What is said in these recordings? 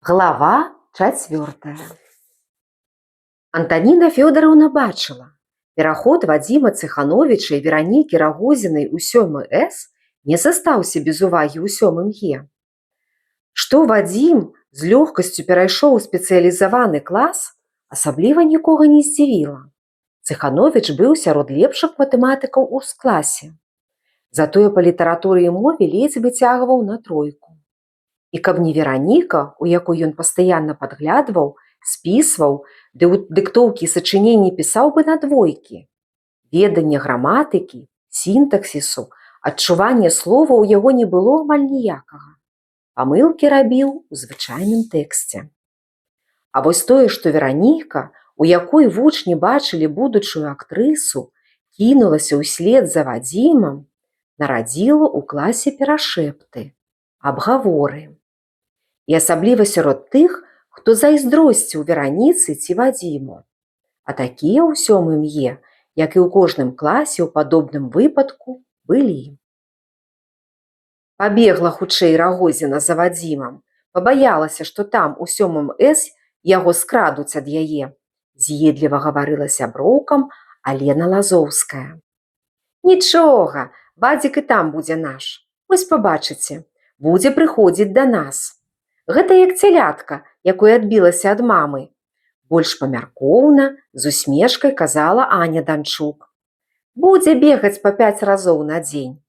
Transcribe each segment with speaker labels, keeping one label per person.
Speaker 1: Глава 4. Антаніна Фёдоровна бачыла, пераход Вадзіма Ціхановіча і Веранікі Рагозінай у 7 С не застаўся без увагі ў 7 Е. Што Вадзім з лёгкасцю перайшоў у спецыялізаваны клас, асабліва нікога не здзівіла. Ціхановіч быў сярод лепшых матэматыкаў у класе. Затое па літаратуры і мове ледзь выцягваў на 3. І каб не Вераніка, у якой ён пастаянна падглядваў, спісваў, ды ў дыктоўкі і сачыненні пісаў бы на 2. Веданне граматыкі, сінтаксісу, адчуванне слова ў яго не было амаль ніякага. Памылкі рабіў у звычайным тэксце. А вось тое, што Вераніка, у якой вучні бачылі будучую актрысу, кінулася ўслед за Вадзімам, нарадзіла ў класе перашэпты, абгаворы. І асабліва сярод тых, хто зайздросціў Вераніцы ці Вадзіму. А такія ў 7 Е, як і ў кожным класе ў падобным выпадку, былі. Пабегла хутчэй Рагозіна за Вадзімам, пабаялася, што там у 7 С яго скрадуць ад яе, з'едліва гаварыла сяброўкам Алена Лазоўская. Нічога, Вадзік і там будзе наш. Вось пабачыце, будзе прыходзіць да нас. Гэта як цялятка, якое адбілася ад мамы. Больш памяркоўна, з усмешкай казала Аня Данчук. Будзе бегаць па 5 разоў на дзень.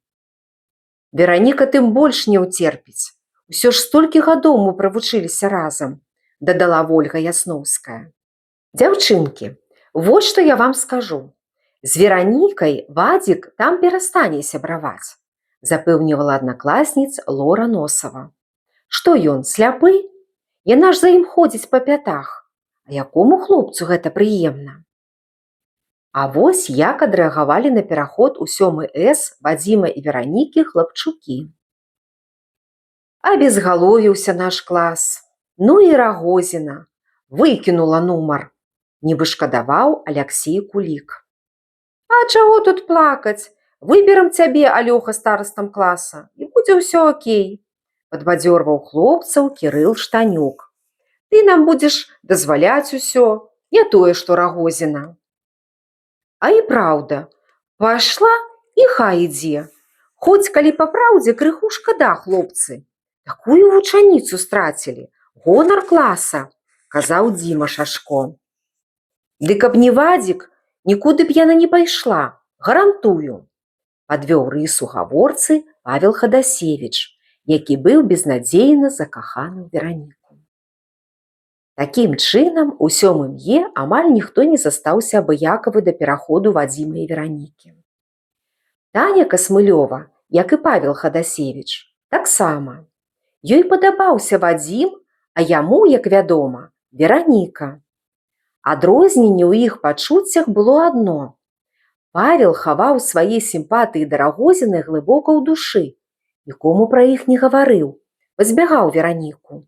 Speaker 1: Вераніка тым больш не ўцерпіць. Усё ж столькі гадоў мы правучыліся разам, дадала Вольга Ясноўская. Дзяўчынкі, вось што я вам скажу. З Веранікай Вадзік там перастане сябраваць, запэўнівала аднакласніц Лора Носава. Што ён, сляпы? Яна ж за ім ходзіць па пятах. А якому хлопцу гэта прыемна? А вось як адрэагавалі на пераход у 7 С Вадзіма і Веранікі хлапчукі. Абезгаловіўся наш клас. Ну і Рагозіна. Выкінула нумар. Не вышкадаваў Аляксей Кулік. А чаго тут плакаць? Выберам цябе, Алёха, старастам класа, і будзе ўсё окей. Падбадзёрваў хлопцаў Кірыл Штанюк. Ты нам будзеш дазваляць усё, не тое, што Рагозіна. А і праўда, пайшла і хай ідзе. Хоць калі па праўдзе крыху шкада, хлопцы. Такую вучаніцу страцілі, гонар класа, казаў Дзіма Шашко. Ды каб не Вадзік, нікуды б яна не пайшла, гарантую. Падвёў рысу гаворцы Павел Хадасевіч, які быў безнадзейна закаханы ў Вераніку. Такім чынам, у 7 Е амаль ніхто не застаўся абыякавы да пераходу Вадзіма і Веранікі. Таня Касмылёва, як і Павел Хадасевіч, таксама. Ёй падабаўся Вадзім, а яму, як вядома, Вераніка. Адрозненне ў іх пачуццях было адно. Павел хаваў свае сімпатыі да Рагозінай глыбока ў душы, нікому пра іх не гаварыў, пазбягаў Вераніку.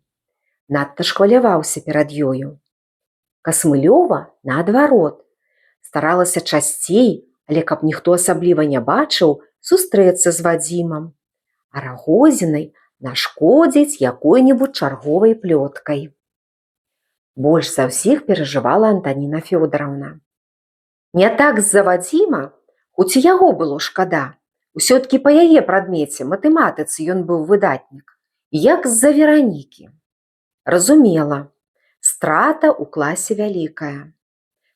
Speaker 1: Надта ж хваляваўся перад ёю. Касмылёва, наадварот, старалася часцей, але каб ніхто асабліва не бачыў, сустрэцца з Вадзімам. А Рагозінай нашкодзіць якой-небудзь чарговай плёткай. Больш за ўсіх перажывала Антаніна Фёдоровна. Не так з-за Вадзіма, хоць і яго было шкада. Усё-ткі па яе прадмеце, матэматыцы, ён быў выдатнік, як з-за Веранікі. Разумела, страта ў класе вялікая.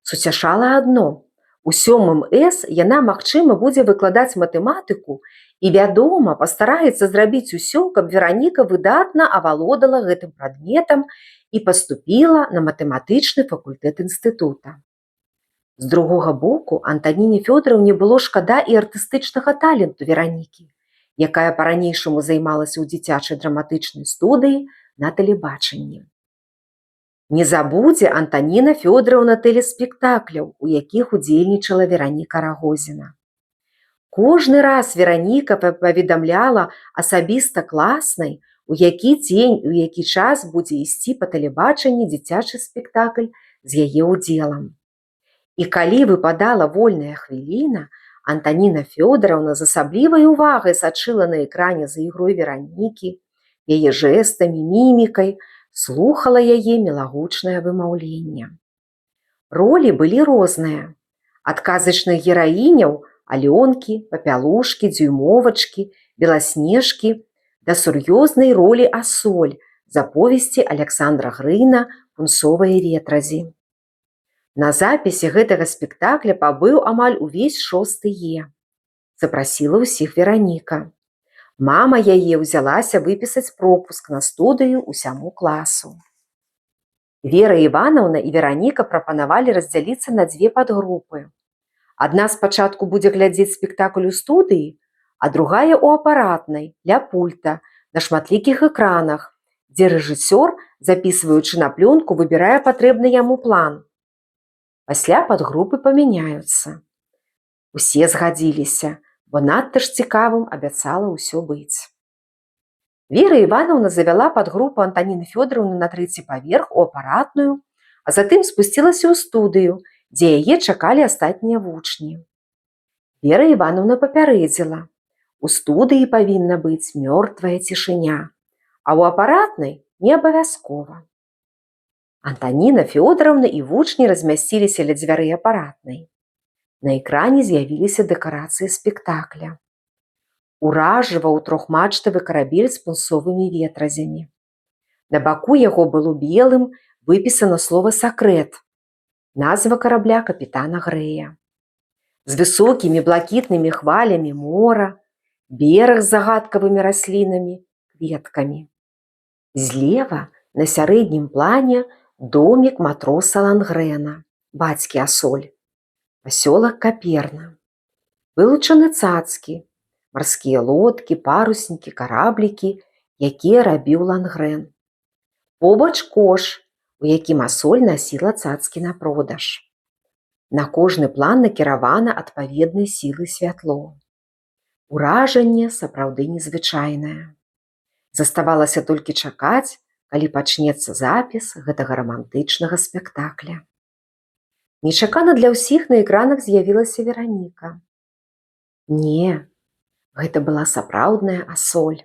Speaker 1: Суцяшала адно. У 7 С яна, магчыма, будзе выкладаць матэматыку і, вядома, пастараецца зрабіць усё, каб Вераніка выдатна авалодала гэтым прадметам і паступіла на матэматычны факультэт інстытута. З другога боку, Антаніне Фёдоровне было шкада і артыстычнага таленту Веранікі, якая па-ранейшаму займалася ў дзіцячай драматычнай студыі на тэлебачанні. Не забудзе Антаніна Фёдоровна тэлеспектакляў, у якіх удзельнічала Вераніка Рагозіна. Кожны раз Вераніка паведамляла асабіста класнай, у які дзень, у які час будзе ісці па тэлебачанні дзіцячы спектакль з яе ўдзелам. І калі выпадала вольная хвіліна, Антаніна Фёдоровна з асаблівай увагай сачыла на экране за ігрой Веранікі, яе жэстамі, мімікай, слухала яе мілагучнае вымаўленне. Ролі былі розныя. Ад казачных гераіняў Алёнкі, Папялушкі, Дзюймовачкі, Беласнежкі да сур'ёзнай ролі Асоль з аповесці Аляксандра Грына «Пунцовыя ветразі». На запісе гэтага спектакля пабыў амаль увесь 6 Е. Запрасіла ўсіх Вераніка. Мама яе ўзялася выпісаць пропуск на студыю ўсяму класу. Вера Іванаўна і Вераніка прапанавалі раздзяліцца на 2 падгрупы. Адна спачатку будзе глядзець спектакль у студыі, а другая ў апаратнай, ля пульта, на шматлікіх экранах, дзе рэжысёр, запісваючы на плёнку, выбірае патрэбны яму план. Пасля падгрупы памяняюцца. Усе згадзіліся, бо надта ж цікавым абяцала ўсё быць. Вера Іванаўна завяла падгрупу Антаніны Фёдоравны на 3-й паверх у апаратную, а затым спусцілася ў студыю, дзе яе чакалі астатнія вучні. Вера Іванаўна папярэдзіла: у студыі павінна быць мёртвая цішыня, а ў апаратнай не абавязкова. Антаніна Фёдоравна і вучні размясціліся ля дзвярэй апаратнай. На экране з'явіліся дэкарацыі спектакля. Уражваў 3-мачтавы карабель з пунцовымі ветразямі. На баку яго было белым выпісана слова «сакрэт», назва карабля капітана Грэя. З высокімі блакітнымі хвалямі мора, бераг з загадкавымі раслінамі, кветкамі. Злева на сярэднім плане домік матроса Лангрэна, бацькі Асоль, пасёлак Каперна. Вылучаны цацкі, марскія лодкі, паруснікі, караблікі, якія рабіў Лангрэн. Побач кош, у якім Асоль насіла цацкі на продаж. На кожны план накіравана адпаведнай сілы святло. Уражанне сапраўды незвычайнае. Заставалася толькі чакаць, калі пачнецца запіс гэтага рамантычнага спектакля. Нечакана для ўсіх на экранах з'явілася Вераніка. Не, гэта была сапраўдная Асоль.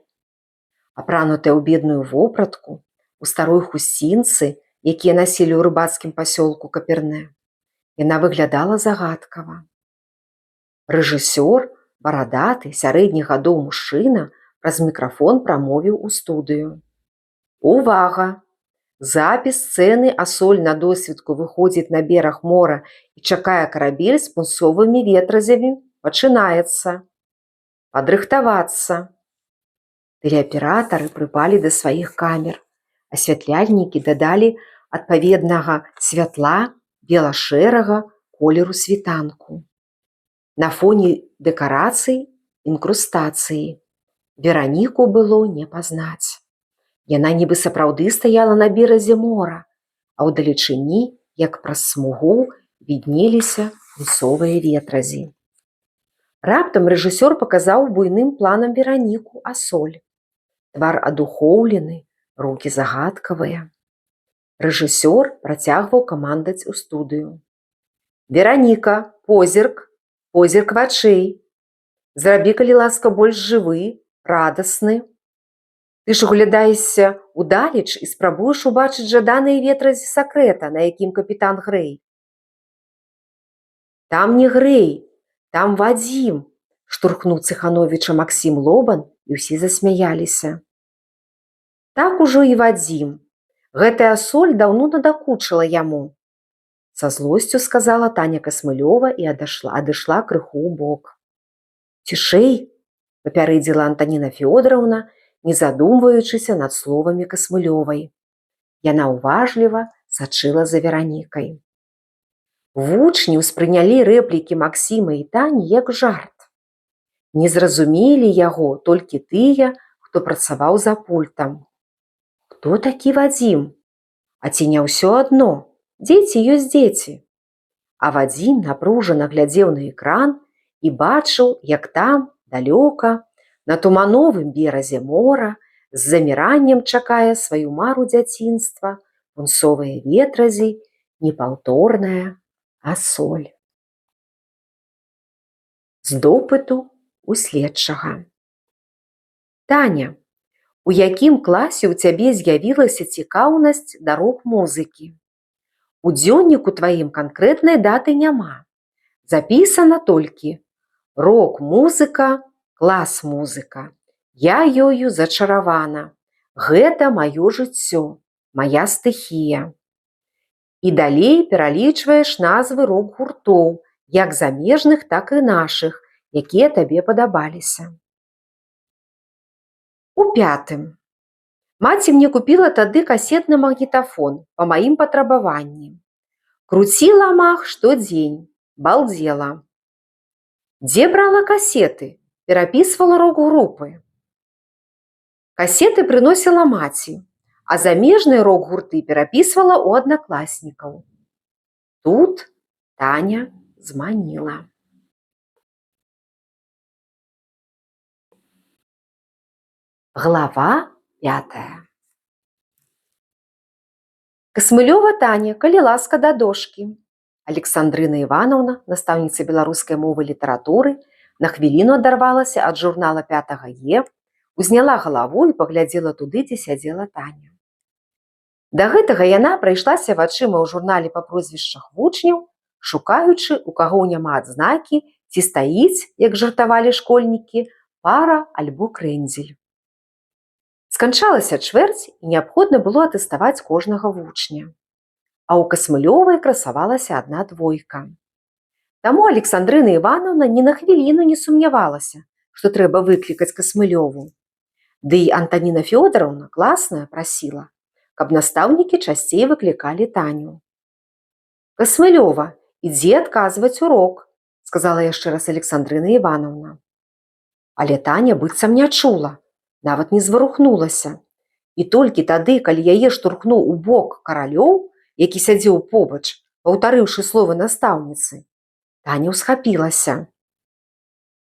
Speaker 1: Апранутая ў бедную вопратку, у старой хусцінцы, якія насілі ў рыбацкім пасёлку Капернэ, яна выглядала загадкава. Рэжысёр, барадаты, сярэдніх гадоў мужчына, праз мікрафон прамовіў у студыю: «Увага! Запіс сцэны Асоль на досвітку выходзіць на бераг мора і чакае карабель з пунцовымі ветразямі пачынаецца. Падрыхтавацца!» Тэлеаператары прыпалі да сваіх камер. Асвятляльнікі дадалі адпаведнага святла бела-шэрага колеру світанку. На фоне дэкарацый інкрустацыі. Вераніку было не пазнаць. Яна нібы сапраўды стаяла на беразе мора, а ўдалечыні, як праз смугу, віднеліся пунцовыя ветразі. Раптам рэжысёр паказаў буйным планам Вераніку Асоль. Твар адухоўлены, рукі загадкавыя. Рэжысёр працягваў камандаць у студыю: «Вераніка, позірк, позірк вачэй. Зрабі, калі ласка, больш жывы, радасны. Ты ж углядаешся ўдалеч і спрабуеш убачыць жаданыя ветразі сакрэта, на якім капітан Грэй». «Там не Грэй, там Вадзім», – штурхнуў Цыхановіча Максім Лобан, і ўсе засмяяліся. «Так ужо і Вадзім. Гэтая Асоль даўно надакучыла яму», – са злосцю сказала Таня Касмылёва і адышла крыху ўбок. «Цішэй», – папярэдзіла Антаніна Фёдоравна, не задумваючыся над словамі Касмылёвай. Яна ўважліва сачыла за Веранікай. Вучні ўспрынялі рэплікі Максіма і Тані як жарт. Не зразумелі яго толькі тыя, хто працаваў за пультам. Хто такі Вадзім? А ці не ўсё адно? Дзеці ёсць дзеці. А Вадзім напружана глядзеў на экран і бачыў, як там, далёка, на тумановым беразе мора, з заміраннем чакае сваю мару дзяцінства, пунцовыя ветразі, непаўторная Асоль. З допыту у следчага. «Таня, У якім класе ў цябе з'явілася цікаўнасць да рок-музыкі? У дзённіку тваім канкрэтнай даты няма. Запісана толькі рок-музыка, клас-музыка. Я ёю зачаравана. Гэта маё жыццё, мая стыхія. І далей пералічваеш назвы рок-гуртоў, як замежных, так і нашых, якія табе падабаліся. У 5. Маці мне купіла тады касетны магнітафон па маім патрабаванні. Круціла мах штодзень, балдзела. Дзе брала касеты? Перапісвала рок-групы. Касеты прыносіла маці, а замежныя рок-гурты перапісвала ў аднакласнікаў. Тут Таня зманіла. Глава 5. Касмылёва Таня, калі ласка, да дошкі. Александрына Івановна, настаўніца беларускай мовы і літаратуры, на хвіліну адарвалася ад журнала 5 Е, узняла галаву і паглядзела туды, дзе сядзела Таня. Да гэтага яна прайшлася вачыма ў журнале па прозвішчах вучняў, шукаючы, у каго няма адзнакі, ці стаіць, як жартавалі школьнікі, пара альбо крэнзель. Сканчалася чвэрць, і неабходна было атэставаць кожнага вучня. А ў Касмылёвай красавалася адна двойка. Таму Александрына Івановна ні на хвіліну не сумнявалася, што трэба выклікаць Касмылёву. Ды і Антаніна Фёдоровна, класная, прасіла, каб настаўнікі часцей выклікалі Таню. «Касмылёва, ідзі адказваць урок», сказала яшчэ раз Александрына Івановна. Але Таня быццам не чула, нават не зварухнулася. І толькі тады, калі яе штурхнуў у бок Каралёў, які сядзеў побач, паўтарыўшы словы настаўніцы, Таня ўсхапілася.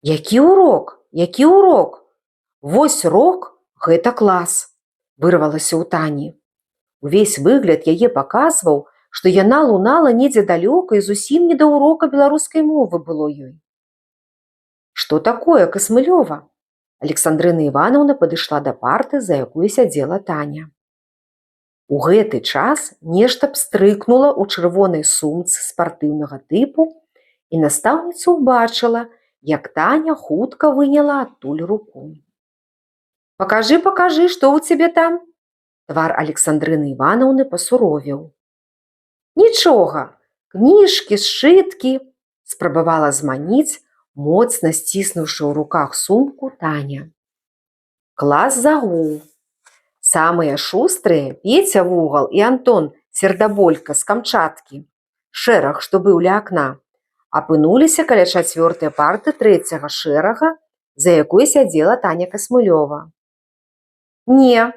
Speaker 1: «Які урок? Які урок? Вось рок – гэта клас!» вырвалася ў Тані. Увесь выгляд яе паказваў, што яна лунала недзе далёка і зусім не да ўрока беларускай мовы было ёй. «Што такое, Касмылёва?» Александрына Івановна падышла да парты, за якой сядзела Таня. У гэты час нешта пстрыкнула ў чырвонай сумцы спартыўнага тыпу, і настаўніца ўбачыла, як Таня хутка выняла адтуль руку. «Пакажы, пакажы, што ў цябе там?» Твар Александрыны Івановны пасуровеў. «Нічога, кніжкі, сшыткі», спрабавала зманіць, моцна сціснуўшы ў руках сумку Таня. Клас загуў. Самыя шустрыя Пеця Вугал і Антон Сердаболька з Камчаткі, шэраг, што быў ля акна, апынуліся каля 4-й парты 3-го шэрага, за якой сядзела Таня Касмылёва. «Не,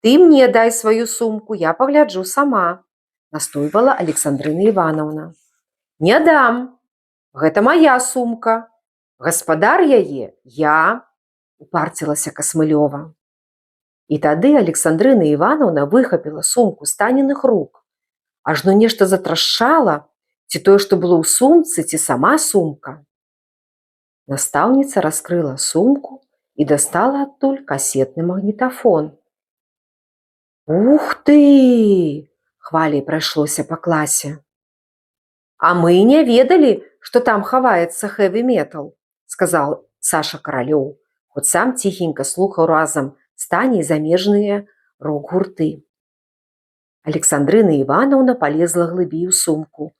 Speaker 1: ты мне дай сваю сумку, я пагляджу сама», настойвала Александрына Івановна. «Не дам. Гэта мая сумка. Гаспадар яе я», упарцілася Касмылёва. І тады Александрына Івановна выхапіла сумку з Таніных рук. Ажно нешта затрашчала, ці тое, што было ў сумцы, ці сама сумка. Настаўніца раскрыла сумку і дастала адтуль касетны магнітафон. «Ух ты!» хваляй прайшлося па класе. «А мы не ведалі, што там хаваецца хэві-метал», сказаў Саша Каралёў, хоць сам ціхенька слухаў разам з Таняй замежныя рок-гурты. Александрына Івановна палезла глыбей у сумку,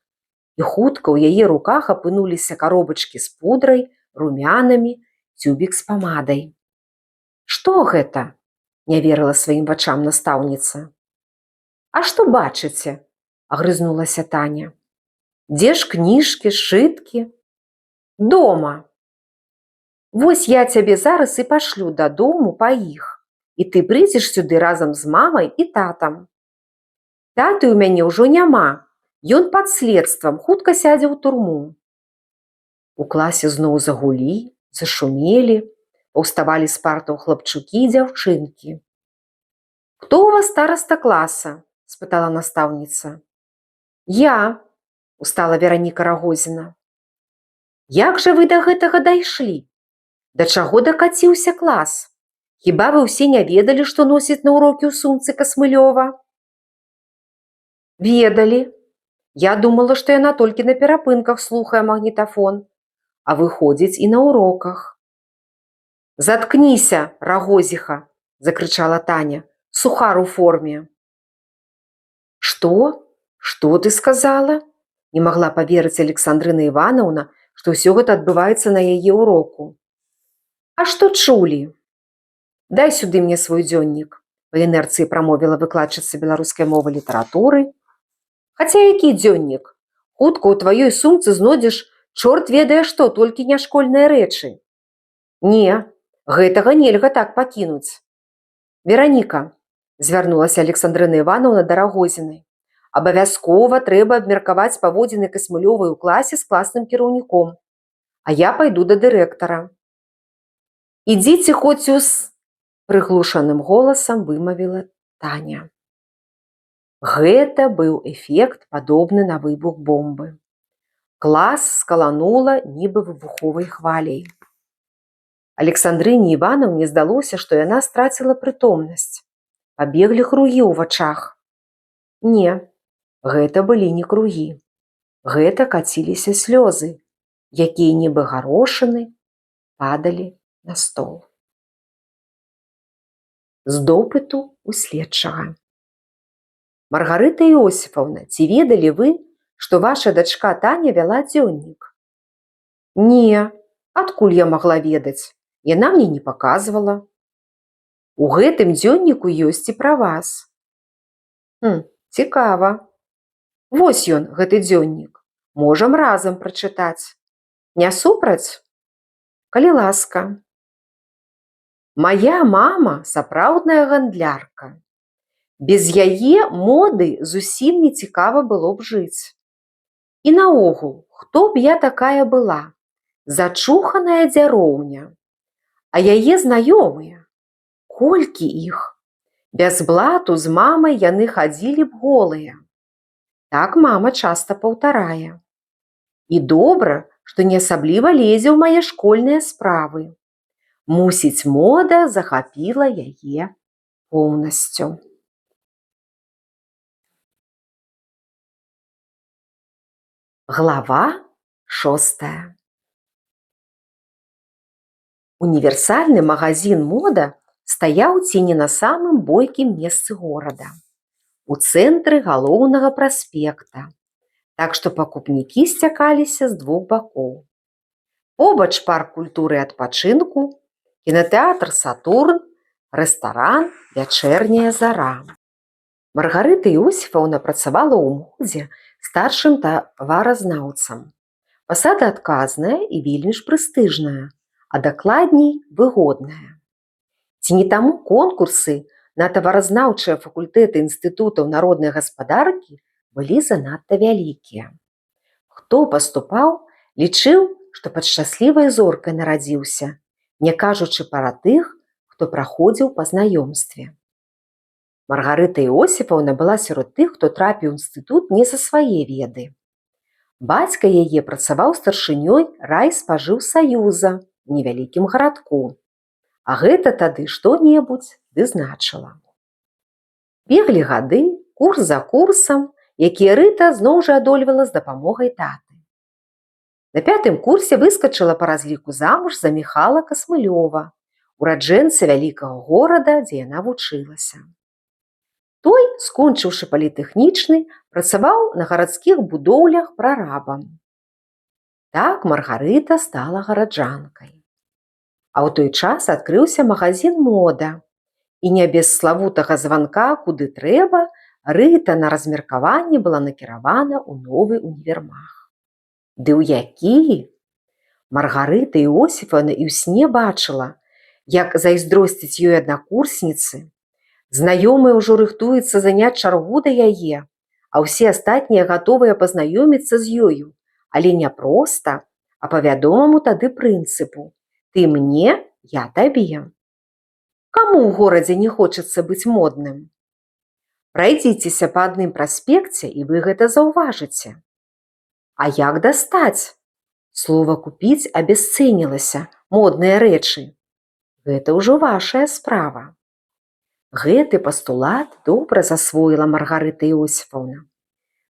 Speaker 1: і хутка ў яе руках апынуліся каробачкі з пудрай, румянамі, цюбік з памадай. «Што гэта?» не верыла сваім вачам настаўніца. «А што бачыце?» агрызнулася Таня. «Дзе ж кніжкі, сшыткі?» «Дома. Вось я цябе зараз і пашлю дадому па іх, і ты прыйдзеш сюды разам з мамай і татам. Таты ў мяне ўжо няма, ён пад следствам, хутка сядзе ў турму». У класе зноў загулі, зашумелі, паўставалі з партаў хлапчукі і дзяўчынкі. «Хто ў вас стараста класа?» спытала настаўніца. «Я», устала Вераніка Рагозіна. «Як жа вы да гэтага дайшлі? Да чаго дакаціўся клас? Хіба вы ўсе не ведалі, што носіць на ўрокі ў сумцы Касмылёва? Ведалі. Я думала, што яна толькі на перапынках слухае магнітафон, а выходзіць і на уроках. Заткніся, рагозіха, закрычала Таня, сухар у форме. Што? Што ты сказала? Не магла паверыць Александрына Івановна, што ўсё гэта адбываецца на яе уроку. А што чулі? Дай сюды мне свой дзённік, па інерцыі прамовіла выкладчыца беларускай мовы літаратуры. Хаця які дзённік? Хутка ў тваёй сумцы знойдзеш чорт ведае што, толькі не школьныя рэчы. Не, гэтага нельга так пакінуць. Вераніка, звярнулася Александрына Івановна да Рагозінай, абавязкова трэба абмеркаваць паводзіны Касмылёвай у класе з класным кіраўніком, а я пайду да дырэктара. Ідзіце хоць прыглушаным голасам вымавіла Таня. Гэта быў эфект, падобны на выбух бомбы. Клас скаланула нібы выбуховай хваляй. Александрыне Івановне здалося, што яна страціла прытомнасць. Пабеглі кругі ў вачах. Не, гэта былі не кругі. Гэта каціліся слёзы, якія нібы гарошыны падалі на стол. З допыту ў следчага. Маргарыта Іосіфаўна, ці ведалі вы, што ваша дачка Таня вяла дзённік? Не, адкуль я магла ведаць? Яна мне не паказвала. У гэтым дзённіку ёсць і пра вас. Цікава. Вось ён, гэты дзённік. Можам разам прачытаць. Не супраць? Калі ласка. Мая мама сапраўдная гандлярка. Без яе моды зусім не цікава было б жыць. І наогул, хто б я такая была? Зачуханая дзяроўня. А яе знаёмыя? Колькі іх? Без блату з мамай яны хадзілі б голыя. Так мама часта паўтарае. І добра, што не асабліва лезе ў мае школьныя справы. Мусіць, мода захапіла яе поўнасцю. Глава 6. Універсальны магазин «Мода» стаяў ці не на самым бойкім месцы горада, у цэнтры галоўнага праспекта, так што пакупнікі сцякаліся з двух бакоў. Побач парк культуры і адпачынку, кінатэатр «Сатурн», рэстаран «Вячэрняя зара». Маргарыта Іосіфаўна працавала ў модзе старшым таваразнаўцам. Пасада адказная і вельмі ж прэстыжная, а дакладней выгодная. Ці не таму конкурсы на таваразнаўчыя факультэты інстытутаў народнай гаспадаркі былі занадта вялікія. Хто паступаў, лічыў, што пад шчаслівай зоркай нарадзіўся, не кажучы пра тых, хто праходзіў па знаёмстве. Маргарыта Іосіфаўна была сярод тых, хто трапіў у інстытут не за свае веды. Бацька яе працаваў старшынёй райспажыўсаюза ў невялікім гарадку, а гэта тады што-небудзь ды значыла. Беглі гады, курс за курсам, якія Рыта зноў жа адольвала з дапамогай таты. На 5-м курсе выскачыла па разліку замуж за Міхала Касмылёва, ураджэнца вялікага горада, дзе яна вучылася. Той, скончыўшы політэхнічны, працаваў на гарадскіх будоўлях прарабам. Так Маргарыта стала гараджанкай. А ў той час адкрыўся магазин «Мода», і не без славутага званка «Куды трэба» Рыта на размеркаванне была накіравана ў новы універмаг. Ды ў які? Маргарыта Іосіфаўна і ў сне бачыла, як зайздросціць ёй аднакурсніцы. Знаёмыя ўжо рыхтуюцца заняць чаргу да яе, а ўсе астатнія гатовыя пазнаёміцца з ёю, але не проста, а па вядомаму тады прынцыпу: ты мне, я табе. Каму ў горадзе не хочацца быць модным? Прайдзіцеся па адным праспекце, і вы гэта заўважыце. А як дастаць? Слова «купіць» абясцэнілася, модныя рэчы. Гэта ўжо вашая справа. Гэты пастулат добра засвоіла Маргарыта Іосіфаўна.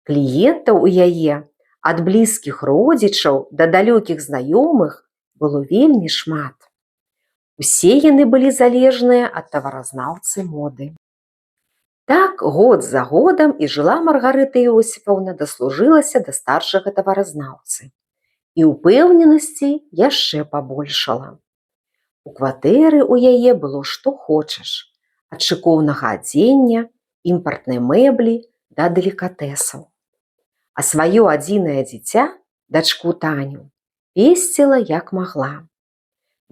Speaker 1: Кліентаў у яе ад блізкіх родзічаў да далёкіх знаёмых было вельмі шмат. Усе яны былі залежныя ад таваразнаўцы моды. Так год за годам і жыла Маргарыта Іосіфаўна, даслужылася да старшага таваразнаўцы. І ўпэўненасці яшчэ пабольшала. У кватэры ў яе было што хочаш, ад шыкоўнага адзення, імпартнай мэблі да делікатэсаў. А сваё адзінае дзіця, дачку Таню, песціла як магла.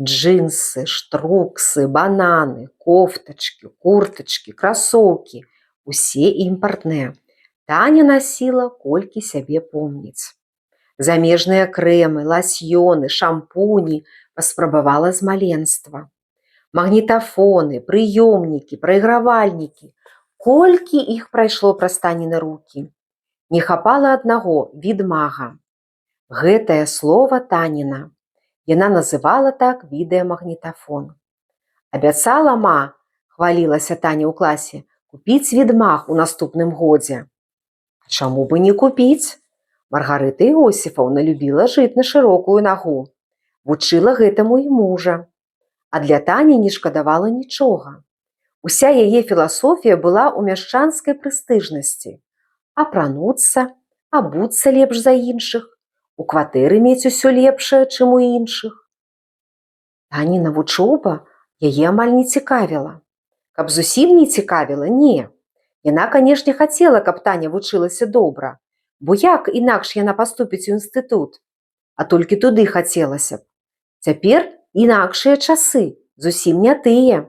Speaker 1: Джинсы, штруксы, бананы, кофтачкі, куртачкі, красоўкі – усе імпартныя. Таня насіла колькі сябе помніць. Замежныя крэмы, ласьёны, шампуні паспрабавала з маленства. Магнітафоны, прыёмнікі, прайгравальнікі – колькі іх прайшло праз Таніны рукі. Не хапала аднаго – відмага. Гэтае слова Таніна. Яна называла так відэамагнітафон. «Абяцала, ма, – хвалілася Таня ў класе, – купіць відмаг у наступным годзе». А чаму бы не купіць? Маргарыта Іосіфаўна любіла жыць на шырокую нагу. Вучыла гэтаму і мужа. А для Тані не шкадавала нічога. Уся яе філасофія была ў мяшчанскай прэстыжнасці. Апрануцца, абуцца лепш за іншых, у кватэры мець усё лепшае, чым у іншых. Таніна вучоба яе амаль не цікавіла. Каб зусім не цікавіла, не. Яна, канешне, хацела, каб Таня вучылася добра, бо як інакш яна паступіць у інстытут? А толькі туды хацелася б. Цяпер інакшыя часы, зусім не тыя.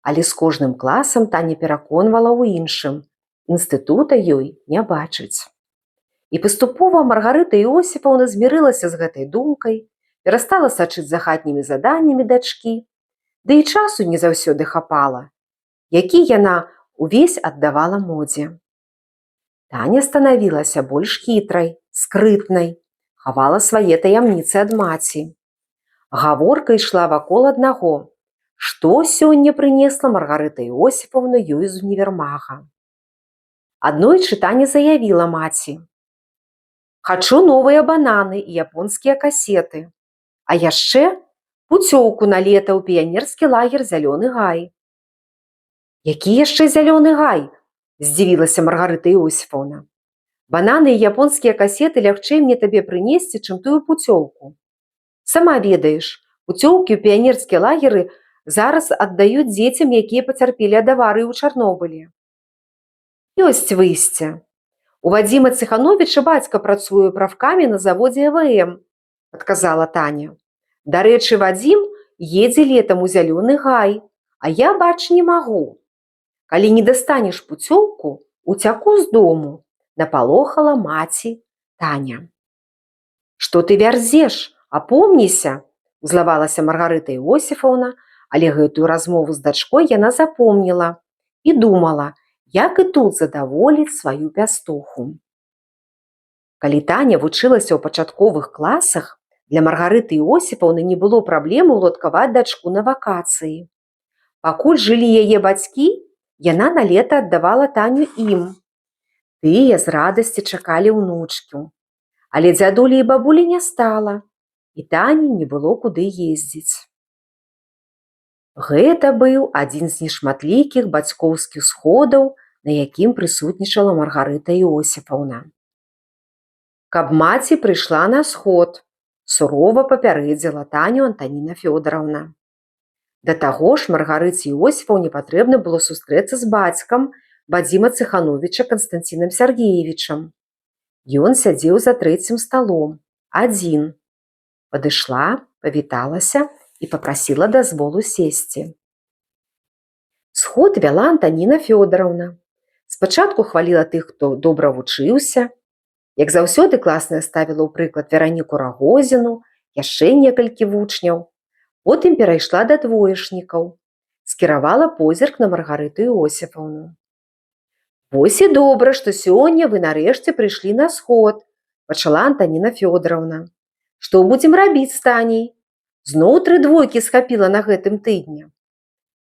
Speaker 1: Але з кожным класам Таня пераконвала ў іншым. Інстытута ёй не бачыць. І паступова Маргарыта Іосіфаўна змірылася з гэтай думкай, перастала сачыць за хатнімі заданнямі дачкі, ды і часу не заўсёды хапала, які яна увесь аддавала модзе. Таня станавілася больш хітрай, скрытнай, хавала свае таямніцы ад маці. Гаворка ішла вакол аднаго, што сёння прынесла Маргарыта Іосіфаўна ёй з універмага. Аднойчы Таня заявіла маці: «Хачу новыя бананы і японскія касеты, а яшчэ пуцёўку на лета ў піянерскі лагер «Зялёны гай». «Які яшчэ зялёны гай?» – здзівілася Маргарыта Іосіфаўна. «Бананы і японскія касеты лягчэй мне табе прынесці, чым тую пуцёўку. Сама ведаеш, пуцёўкі ў піянерскія лагеры зараз аддаюць дзецям, якія пацярпелі ад аварыі ў Чарнобылі. Ёсць выйсце. У Вадзіма Ціхановіча бацька працуе прафкамі на заводзе ЭВМ», – адказала Таня. «Дарэчы, Вадзім едзе летам у «Зялёны гай», а я, бач, не магу. Калі не дастанеш пуцёўку, уцяку з дому», – напалохала маці Таня. «Што ты вярзеш? Апомніся!» – узлавалася Маргарыта Іосіфаўна, але гэтую размову з дачкой яна запомніла і думала, як і тут задаволіць сваю пястуху. Калі Таня вучылася ў пачатковых класах, для Маргарыты Іосіфаўны не было праблемы ўладкаваць дачку на вакацыі. Пакуль жылі яе бацькі, яна на лета аддавала Таню ім. Тыя з радасці чакалі ўнучку. Але дзядулі і бабулі не стала, і Тані не было куды ездзіць. Гэта быў адзін з нешматлікіх бацькоўскіх сходаў, на якім прысутнічала Маргарыта Іосіфаўна. «Каб маці прыйшла на сход», – сурова папярэдзіла Таню Антаніна Фёдараўна. Да таго ж Маргарыце Іосіфаўне патрэбна было сустрэцца з бацькам Вадзіма Ціхановіча Канстанціном Сяргеевічам. Ён сядзеў за трэцім сталом, адзін. Падышла, павіталася і папрасіла дазволу сесці. Сход вяла Антаніна Фёдараўна. Спачатку хваліла тых, хто добра вучыўся. Як заўсёды класная ставіла ў прыклад Вераніку Рагозіну, яшчэ некалькі вучняў. Потым перайшла да двоечнікаў. Скіравала позірк на Маргарыту Іосіфаўну. «Вось і добра, што сёння вы нарэшце прыйшлі на сход», – пачала Антаніна Фёдараўна. «Што будзем рабіць з Таняй? Зноў 3 двойкі схапіла на гэтым тыдні.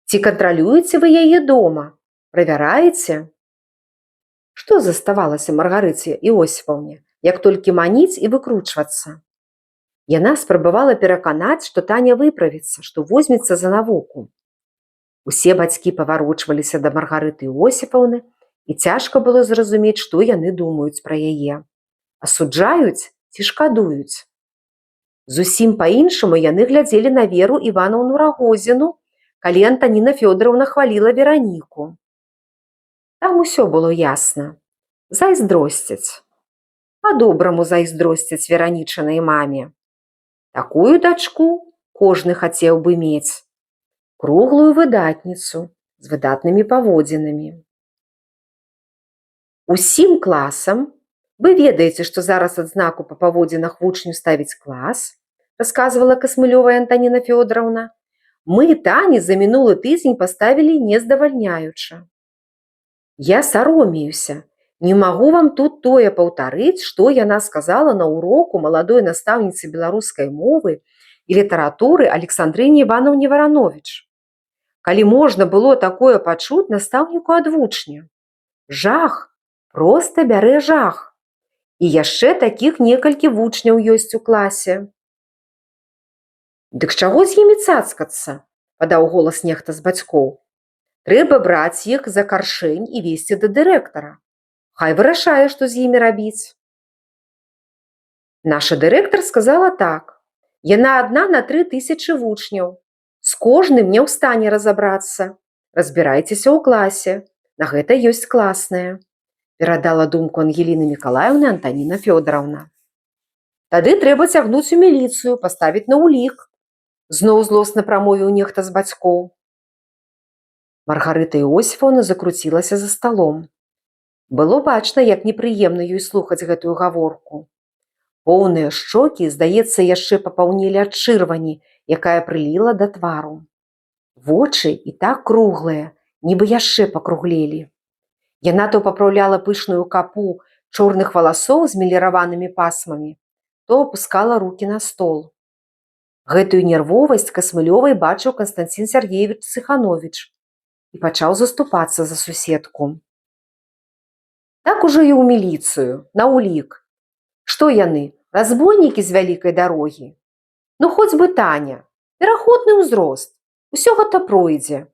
Speaker 1: Ці кантралюеце вы яе дома? Правяраеце? Што заставалася Маргарыце Іосіфаўне, як толькі маніць і выкручвацца? Яна спрабавала пераканаць, што Таня выправіцца, што возьмецца за навуку. Усе бацькі паварочваліся да Маргарыты Іосіфаўны, і цяжка было зразумець, што яны думаюць пра яе. Асуджаюць ці шкадуюць? Зусім па-іншаму яны глядзелі на Веру Іванаўну Рагозіну, калі Антаніна Фёдоравна хваліла Вераніку. Там усё было ясна. Зайздросцяць. Па-добраму зайздросцяць Веранічанай маме. Такую дачку кожны хацеў бы мець. Круглую выдатніцу з выдатнымі паводзінамі. Усім класам, вы ведаеце, што зараз адзнаку па паводзінах вучню ставіць клас, расказвала Касмылёвая Антаніна Фёдоравна, мы Тані за мінулы тыдзень паставілі нездавальняюча. Я саромеюся, не магу вам тут тое паўтарыць, што яна сказала на уроку маладой настаўніцы беларускай мовы і літаратуры Александрыне Іванаўне Варановіч. Калі можна было такое пачуць настаўніку ад вучня. Жах, проста бярэ жах. І яшчэ такіх некалькі вучняў ёсць у класе. Дык чаго з імі цацкацца? Падаў голас нехта з бацькоў. Трэба браць іх за каршэнь і весці да дырэктара. Хай вырашае, што з імі рабіць. Наша дырэктар сказала так. Яна адна на 3000 вучняў. З кожным не ў стане разабрацца. Разбірайцеся ў класе. На гэта ёсць класная. Перадала думку Ангеліны Мікалаеўны Антаніна Фёдоравна. Тады трэба цягнуць у міліцыю, паставіць на ўлік. Зноў злосна прамовіў нехта з бацькоў. Маргарыта Іосіфаўна закруцілася за сталом. Было бачна, як непрыемна ёй слухаць гэтую гаворку. Поўныя шчокі, здаецца, яшчэ папаўнелі ад чырвані, якая прыліла да твару. Вочы і так круглыя, нібы яшчэ пакруглелі. Яна то папраўляла пышную капу чорных валасоў з меліраванымі пасмамі, то апускала рукі на стол. Гэтую нервовасць Касмылёвай бачыў Канстанцін Сяргеевіч Ціхановіч і пачаў заступацца за суседку. Так ужо і ў міліцыю, на ўлік. Што яны, разбойнікі з вялікай дарогі? Ну, хоць бы Таня, пераходны ўзрост, усё гэта пройдзе.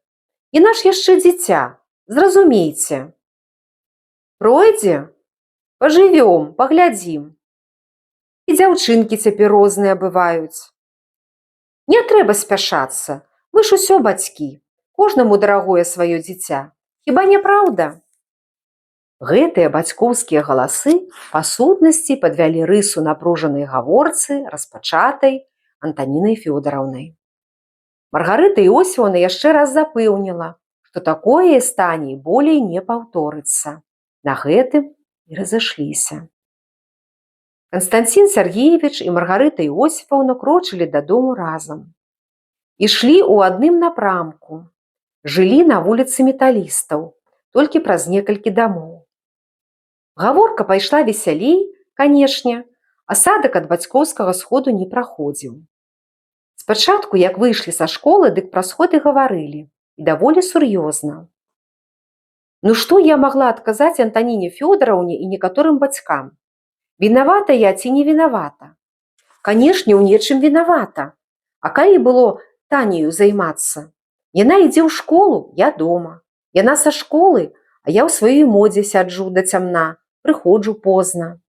Speaker 1: Яна ж яшчэ дзіця, зразумейце. Пройдзе? Пажывём, паглядзім. І дзяўчынкі цяпер розныя бываюць. Не трэба спяшацца, вы ж усё бацькі, кожнаму дарагое сваё дзіця. Хіба не праўда? Гэтыя бацькоўскія галасы па сутнасці падвялі рысу напружанай гаворцы, распачатай Антанінай Фёдоравнай. Маргарыта Іосіфаўна яшчэ раз запэўніла, што такое з Таняй болей не паўторыцца. На гэтым і разышліся. Канстанцін Сяргеевіч і Маргарыта Іосіфаўна крочылі дадому разам. Ішлі ў адным напрамку. Жылі на вуліцы Металістаў, толькі праз некалькі дамоў. Гаворка пайшла весялей, канешне, асадак ад бацькоўскага сходу не праходзіў. Спачатку, як выйшлі са школы, дык пра сход і гаварылі, і даволі сур'ёзна. Ну што я магла адказаць Антаніне Фёдоравне і некаторым бацькам? Вінавата я ці не вінавата? Канешне, ў нечым вінавата. А калі было Таняю займацца? Яна ідзе ў школу, я дома. Яна са школы, а я ў сваёй модзе сяджу да цямна, прыходжу позна.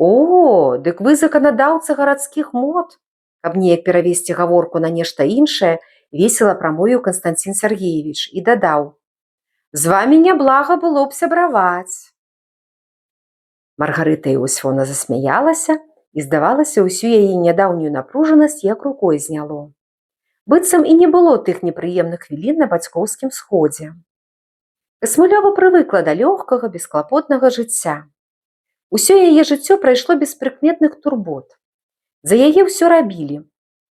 Speaker 1: О, дык вы заканадаўца гарадскіх мод? Каб неяк перавесці гаворку на нешта іншае, весела прамовіў Канстанцін Сяргеевіч і дадаў: з вамі няблага было б сябраваць. Маргарыта Іосіфаўна засмяялася, і здавалася, усю яе нядаўнюю напружанасць як рукой зняло. Быццам і не было тых непрыемных хвілін на бацькоўскім сходзе. Касмылёва прывыкла да лёгкага, бесклапотнага жыцця. Усё яе жыццё прайшло без прыкметных турбот. За яе ўсё рабілі.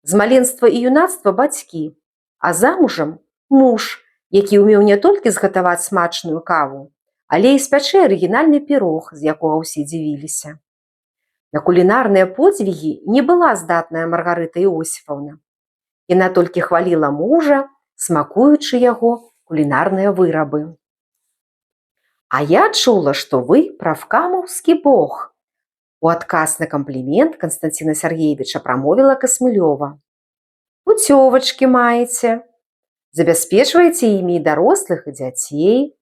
Speaker 1: З маленства і юнацтва бацькі, а замужам муж, які ўмеў не толькі згатаваць смачную каву, але і спячэ арыгінальны пірог, з якога ўсе дзівіліся. На кулінарныя подзвігі не была здатная Маргарыта Іосіфаўна. Яна толькі хваліла мужа, смакуючы яго кулінарныя вырабы. «А я чула, што вы прафкамаўскі бог», у адказ на камплімент Канстанціна Сяргеевіча прамовіла Касмылёва. «Пуцёвачкі маеце, забяспечваеце імі і дарослых, і дзяцей».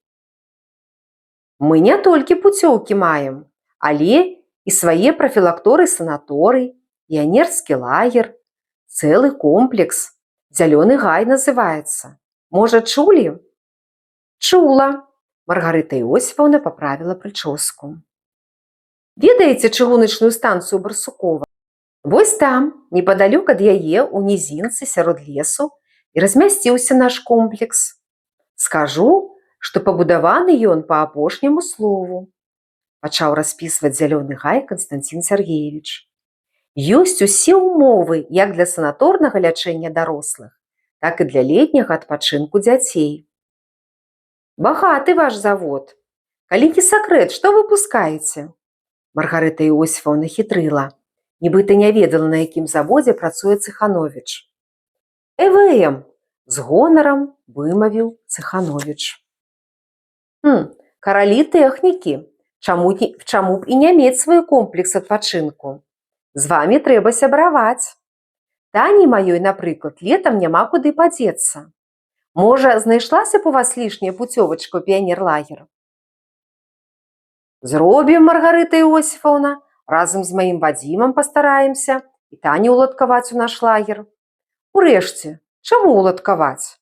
Speaker 1: «Мы не толькі пуцёўкі маем, але і свае прафілакторы санаторый, піянерскі лагер, цэлы комплекс, Зялёны гай называецца. Можа, чулі?» «Чула», Маргарыта Іосіфаўна паправіла прычоску. «Ведаеце чыгуначную станцыю Барсукова? Вось там, непадалёк ад яе, у нізінцы сярод лесу, і размясціўся наш комплекс. Скажу, што пабудаваны ён па апошняму слову», пачаў распісваць Зялёны гай Канстанцін Сяргеевіч. «Ёсць усе ўмовы як для санаторнага лячэння дарослых, так і для летняга адпачынку дзяцей. Багаты ваш завод. Калі не сакрэт, што выпускаеце?» Маргарыта Іосіфаўна хітрыла, нібыта не ведала, на якім заводзе працуе Цыхановіч. «ЭВМ», з гонарам вымавіў Цыхановіч. «Каралі тэхнікі, чаму б і не мець свой комплекс адпачынку? З вамі трэба сябраваць. Тані маёй, напрыклад, летам няма куды падзецца. Можа, знайшлася б у вас лішняя пуцёвачка ў піянерлагер?» «Зробім, Маргарыта Іосіфаўна, разам з маім Вадзімам пастараемся і Таню ўладкаваць у наш лагер. Урэшце, чаму ўладкаваць?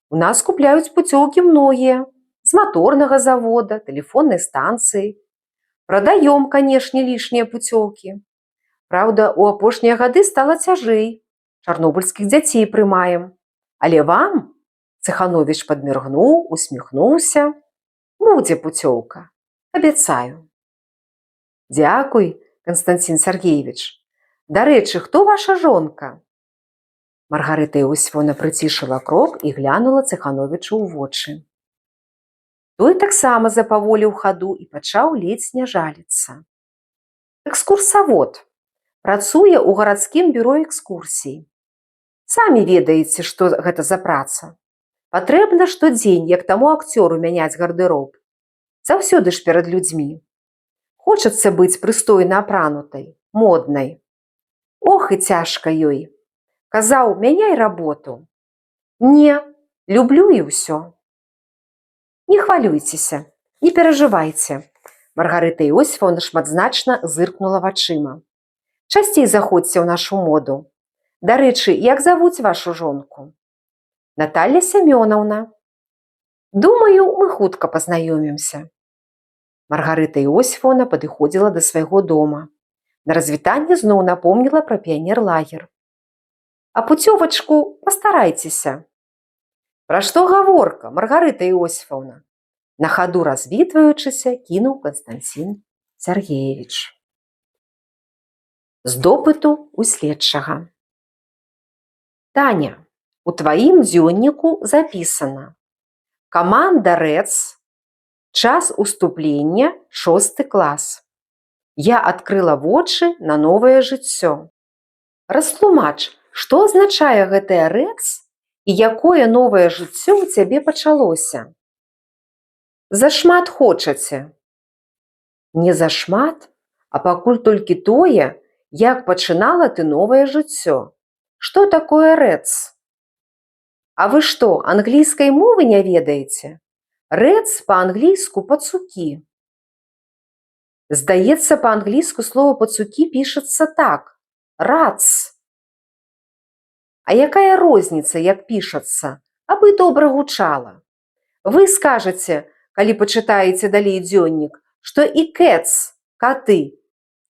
Speaker 1: У нас купляюць пуцёўкі многія, з маторнага завода, тэлефоннай станцыі. Прадаём, канешне, лішнія пуцёўкі. Праўда, у апошнія гады стала цяжэй. Чарнобыльскіх дзяцей прымаем. Але вам, Цыхановіч падміргнуў, усміхнуўся, будзе пуцёўка, абяцаю». «Дзякуй, Канстанцін Сяргеевіч. Дарэчы, хто ваша жонка?» Маргарыта Іосіфаўна прыцішыла крок і глянула Цыхановічу ў вочы. Той таксама запаволіў хаду і пачаў ледзь не жаліцца. «Экскурсавод. Працуе ў гарадскім бюро экскурсій. Самі ведаеце, што гэта за праца. Патрэбна штодзень, як таму акцёру, мяняць гардэроб. Заўсёды ж перад людзьмі. Хочацца быць прыстойна апранутай, моднай. Ох, і цяжка ёй. Казаў, мяняй работу. Не, люблю і ўсё». «Не хвалюйцеся, не перажывайце», Маргарыта Іосіфаўна шматзначна зыркнула вачыма. «Часцей заходзьце ў нашу моду. Дарэчы, як завуць вашу жонку?» «Наталья Семёнаўна». «Думаю, мы хутка пазнаёмімся». Маргарыта Іосіфаўна падыходзіла да свайго дома. На развітанне зноў напомніла пра піянерлагер. «А пуцёвачку пастарайцеся». «Пра што гаворка, Маргарыта Іосіфаўна?» На хаду развітваючыся, кінуў Канстанцін Сяргеевіч. З допыту у следчага. «Таня, у тваім дзённіку запісана: каманда РЭЦ, час уступлення 6 клас. Я адкрыла вочы на новае жыццё. Растлумач, што азначае гэтая РЭЦ і якое новае жыццё ў цябе пачалося?» «Зашмат хочаце?» «Не зашмат, а пакуль толькі тое, як пачынала ты новае жыццё. Што такое РЭЦ?» «А вы што, англійскай мовы не ведаеце? РЭЦ па-англійску пацукі». «Здаецца, па-англійску слова пацукі пішацца так – рац». «А якая розніца, як пішацца, абы добра гучала? Вы скажаце, калі пачытаеце далей дзённік, што і кэц, каты,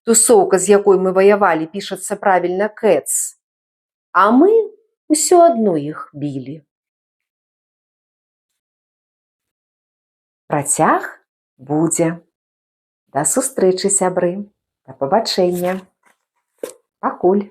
Speaker 1: тусоўка, з якой мы ваявалі, пішацца правільна кэц, а мы ўсё адно іх білі». Працяг будзе. Да сустрэчы, сябры. Да пабачэння. Пакуль.